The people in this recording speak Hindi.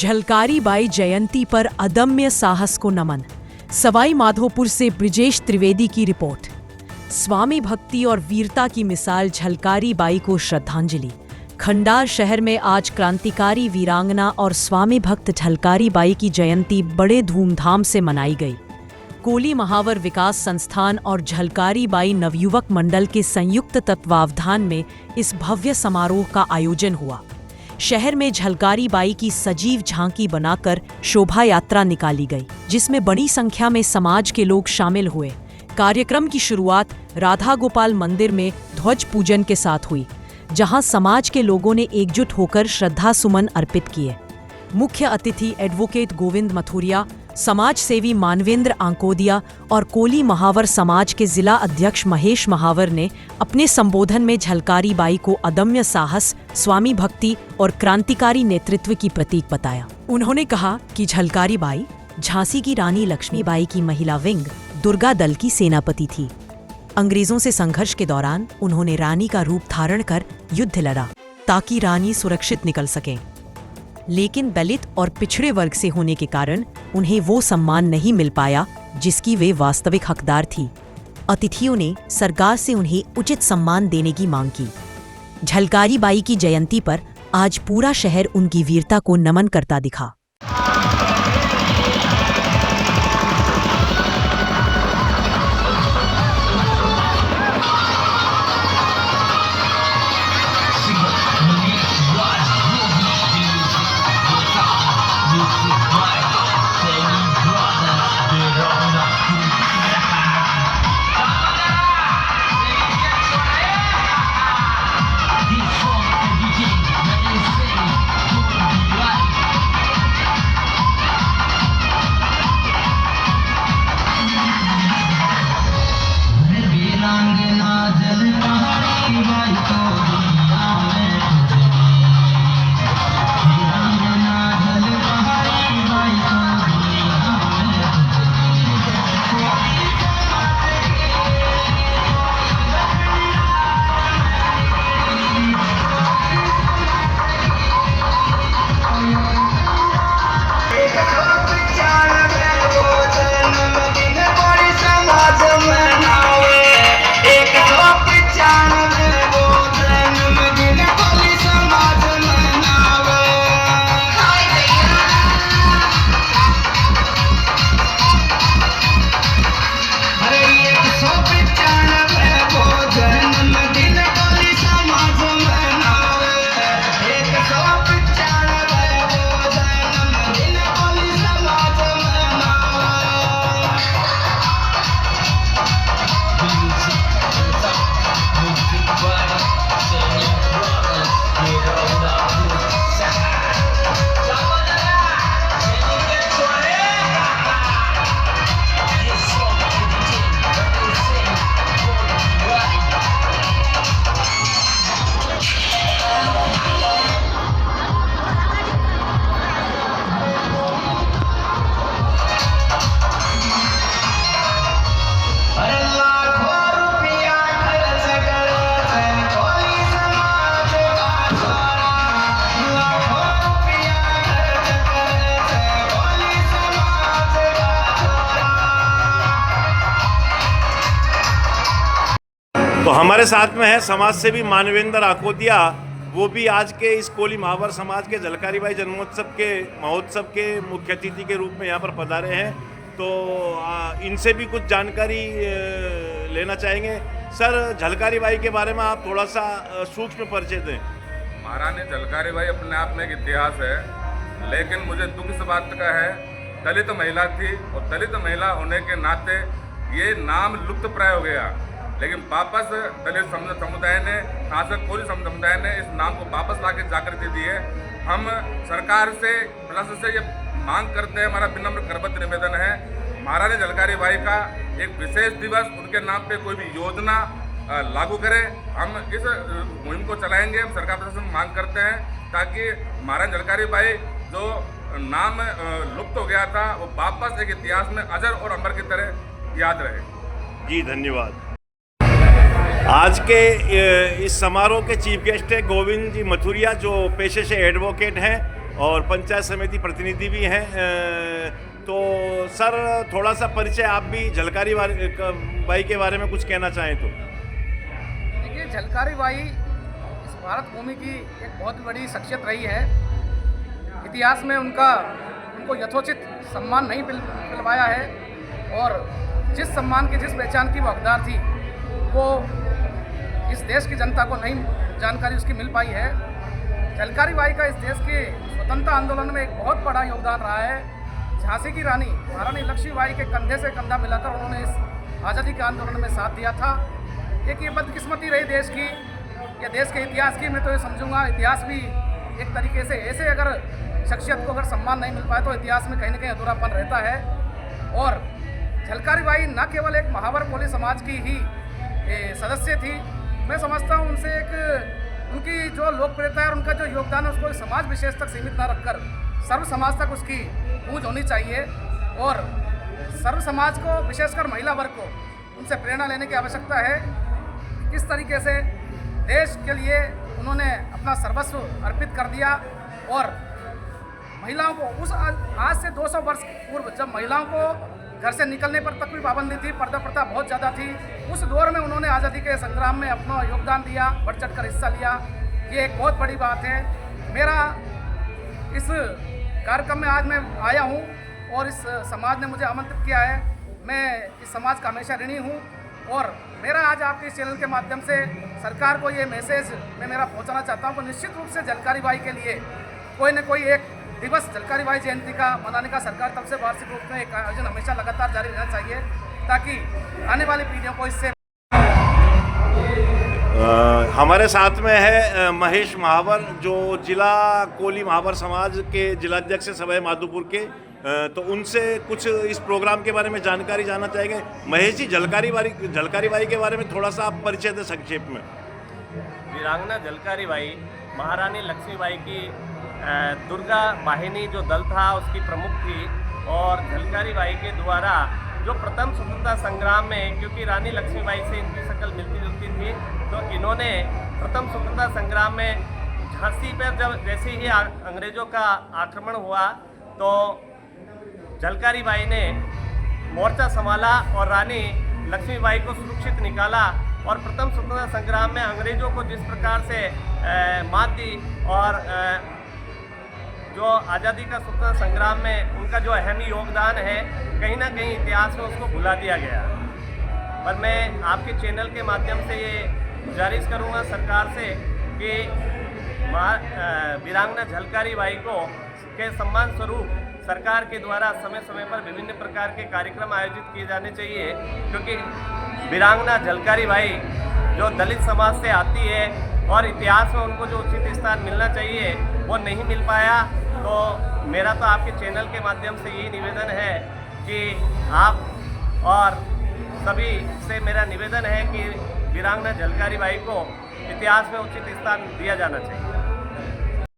झलकारी बाई जयंती पर अदम्य साहस को नमन। सवाई माधोपुर से ब्रिजेश त्रिवेदी की रिपोर्ट। स्वामी भक्ति और वीरता की मिसाल झलकारी बाई को श्रद्धांजलि। खंडार शहर में आज क्रांतिकारी वीरांगना और स्वामी भक्त झलकारी बाई की जयंती बड़े धूमधाम से मनाई गई। कोली महावर विकास संस्थान और झलकारी बाई नवयुवक मंडल के संयुक्त तत्वावधान में इस भव्य समारोह का आयोजन हुआ। शहर में झलकारी बाई की सजीव झांकी बनाकर शोभा यात्रा निकाली गई, जिसमें बड़ी संख्या में समाज के लोग शामिल हुए। कार्यक्रम की शुरुआत राधा गोपाल मंदिर में ध्वज पूजन के साथ हुई, जहां समाज के लोगों ने एकजुट होकर श्रद्धा सुमन अर्पित किए। मुख्य अतिथि एडवोकेट गोविंद मथुरिया, समाज सेवी मानवेंद्र आंकोदिया और कोली महावर समाज के जिला अध्यक्ष महेश महावर ने अपने संबोधन में झलकारी बाई को अदम्य साहस, स्वामी भक्ति और क्रांतिकारी नेतृत्व की प्रतीक बताया। उन्होंने कहा कि झलकारी बाई झांसी की रानी लक्ष्मीबाई की महिला विंग दुर्गा दल की सेनापति थी। अंग्रेजों से संघर्ष के दौरान उन्होंने रानी का रूप धारण कर युद्ध लड़ा ताकि रानी सुरक्षित निकल सके, लेकिन दलित और पिछड़े वर्ग से होने के कारण उन्हें वो सम्मान नहीं मिल पाया जिसकी वे वास्तविक हकदार थी। अतिथियों ने सरकार से उन्हें उचित सम्मान देने की मांग की। झलकारी बाई की जयंती पर आज पूरा शहर उनकी वीरता को नमन करता दिखा। तो हमारे साथ में है समाज सेवी मानवेंद्र आकोदिया। वो भी आज के इस कोली महावर समाज के झलकारी बाई जन्मोत्सव के महोत्सव के मुख्य अतिथि के रूप में यहाँ पर पधारे हैं। तो इनसे भी कुछ जानकारी लेना चाहेंगे। सर, झलकारी बाई के बारे में आप थोड़ा सा सूक्ष्म परिचय दें। महारानी झलकारी बाई अपने आप में एक इतिहास है, लेकिन मुझे दुख इस बात का है, दलित महिला थी और दलित महिला होने के नाते ये नाम लुप्त प्राय हो गया। लेकिन वापस दलित समुदाय ने, खासकर कोली समुदाय ने इस नाम को वापस लाके जागृति दी है। हम सरकार से, प्रशासन से ये मांग करते हैं, हमारा विनम्र करबद्ध निवेदन है, महारानी झलकारी बाई का एक विशेष दिवस, उनके नाम पे कोई भी योजना लागू करें। हम इस मुहिम को चलाएंगे। हम सरकार प्रशासन से मांग करते हैं ताकि महारानी झलकारी बाई जो नाम लुप्त हो गया था वो वापस एक इतिहास में अजर और अमर की तरह याद रहे। जी धन्यवाद। आज के इस समारोह के चीफ गेस्ट है गोविंद जी मथुरिया, जो पेशे से एडवोकेट हैं और पंचायत समिति प्रतिनिधि भी हैं। तो सर थोड़ा सा परिचय आप भी झलकारी बाई के बारे में कुछ कहना चाहें तो। देखिए, झलकारी बाई इस भारत भूमि की एक बहुत बड़ी शख्सियत रही है। इतिहास में उनको यथोचित सम्मान नहीं मिलवाया है और जिस सम्मान की, जिस पहचान की वो हकदार थी, वो इस देश की जनता को नहीं जानकारी उसकी मिल पाई है। झलकारी बाई का इस देश के स्वतंत्रता आंदोलन में एक बहुत बड़ा योगदान रहा है। झांसी की रानी महारानी लक्ष्मीबाई के कंधे से कंधा मिलाकर उन्होंने इस आज़ादी के आंदोलन में साथ दिया था। एक ये बदकिस्मती रही देश की या देश के इतिहास की, मैं तो ये समझूंगा इतिहास भी एक तरीके से ऐसे, अगर शख्सियत को अगर सम्मान नहीं मिल पाए तो इतिहास में कहीं ना कहीं अधूरापन रहता है। और झलकारी बाई न केवल एक महावर कोली समाज की ही सदस्य थी, मैं समझता हूँ उनसे एक उनकी जो लोकप्रियता है और उनका जो योगदान है उसको समाज विशेष तक सीमित न रखकर सर्व समाज तक उसकी पहुँच होनी चाहिए। और सर्व समाज को, विशेषकर महिला वर्ग को, उनसे प्रेरणा लेने की आवश्यकता है। किस तरीके से देश के लिए उन्होंने अपना सर्वस्व अर्पित कर दिया और महिलाओं को उस आज से 200 वर्ष पूर्व जब महिलाओं को घर से निकलने पर तक भी पाबंदी थी, पर्दा प्रथा बहुत ज़्यादा थी, उस दौर में उन्होंने आज़ादी के संग्राम में अपना योगदान दिया, बढ़ चढ़ कर हिस्सा लिया। ये एक बहुत बड़ी बात है। मेरा इस कार्यक्रम में आज मैं आया हूँ और इस समाज ने मुझे आमंत्रित किया है। मैं इस समाज का हमेशा ऋणी हूँ और मेरा आज आपके इस चैनल के माध्यम से सरकार को ये मैसेज मैं मेरा पहुँचाना चाहता हूँ कि निश्चित रूप से झलकारी बाई के लिए कोई न कोई एक दिवस, झलकारी बाई जयंती का मनाने का सरकार तरफ से वार्षिक रूप में एक आयोजन हमेशा लगातार जारी रहना चाहिए ताकि आने वाली पीढ़ियों को इससे। हमारे साथ में है महेश महावर, जो जिला कोली महावर समाज के जिलाध्यक्ष है सवाई माधोपुर के। तो उनसे कुछ इस प्रोग्राम के बारे में जानकारी जानना चाहेंगे। महेश जी, झलकारी बाई के बारे में थोड़ा सा आप परिचय दें संक्षेप में। वीरांगना झलकारी बाई महारानी लक्ष्मीबाई की दुर्गा वाहिनी जो दल था उसकी प्रमुख थी और झलकारी बाई के द्वारा जो प्रथम स्वतंत्रता संग्राम में, क्योंकि रानी लक्ष्मीबाई से इनकी शक्ल मिलती जुलती थी, तो इन्होंने प्रथम स्वतंत्रता संग्राम में झांसी पर जब जैसे ही अंग्रेज़ों का आक्रमण हुआ तो झलकारी बाई ने मोर्चा संभाला और रानी लक्ष्मीबाई को सुरक्षित निकाला और प्रथम स्वतंत्रता संग्राम में अंग्रेज़ों को जिस प्रकार से मात दी और जो आज़ादी का स्वतंत्रता संग्राम में उनका जो अहम योगदान है, कहीं ना कहीं इतिहास में उसको भुला दिया गया। पर मैं आपके चैनल के माध्यम से ये गुजारिश करूँगा सरकार से कि वीरांगना झलकारी बाई को के सम्मान स्वरूप सरकार के द्वारा समय समय पर विभिन्न प्रकार के कार्यक्रम आयोजित किए जाने चाहिए, क्योंकि वीरांगना झलकारी बाई जो दलित समाज से आती है और इतिहास में उनको जो उचित स्थान मिलना चाहिए वो नहीं मिल पाया। तो मेरा तो आपके चैनल के माध्यम से यही निवेदन है कि आप और सभी से मेरा निवेदन है कि वीरांगना झलकारी बाई को इतिहास में उचित स्थान दिया जाना चाहिए।